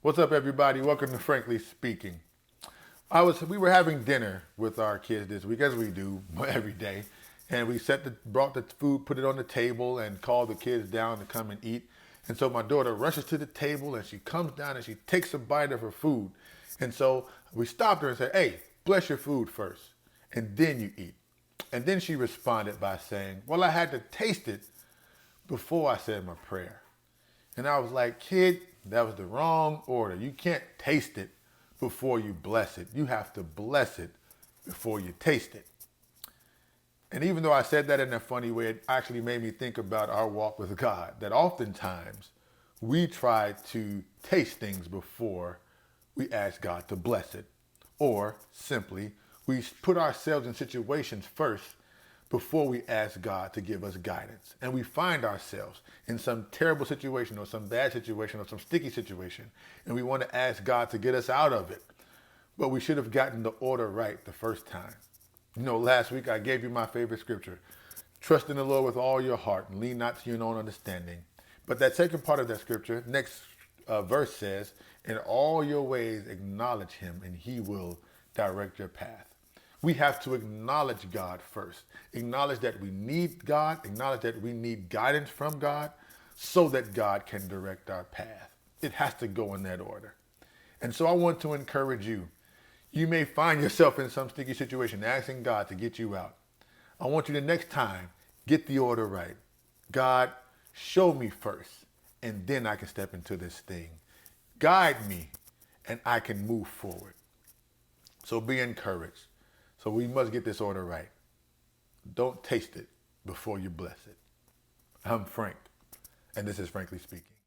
What's up, everybody? Welcome to Frankly Speaking. We were having dinner with our kids this week, as we do every day, and we brought the food, put it on the table, and called the kids down to come and eat. And so my daughter rushes to the table, and she comes down and she takes a bite of her food. And so we stopped her and said, "Hey, bless your food first, and then you eat." And then she responded by saying, "Well, I had to taste it before I said my prayer." And I was like, "Kid, that was the wrong order. You can't taste it before you bless it. You have to bless it before you taste it." And even though I said that in a funny way, it actually made me think about our walk with God, that oftentimes we try to taste things before we ask God to bless it. Or simply, we put ourselves in situations first before we ask God to give us guidance. And we find ourselves in some terrible situation or some bad situation or some sticky situation, and we want to ask God to get us out of it. But we should have gotten the order right the first time. You know, last week I gave you my favorite scripture. Trust in the Lord with all your heart and lean not to your own understanding. But that second part of that scripture, next verse says, "In all your ways acknowledge him and he will direct your path." We have to acknowledge God first. Acknowledge that we need God. Acknowledge that we need guidance from God so that God can direct our path. It has to go in that order. And so I want to encourage you. You may find yourself in some sticky situation asking God to get you out. I want you to next time get the order right. God, show me first, and then I can step into this thing. Guide me, and I can move forward. So be encouraged. So we must get this order right. Don't taste it before you bless it. I'm Frank, and this is Frankly Speaking.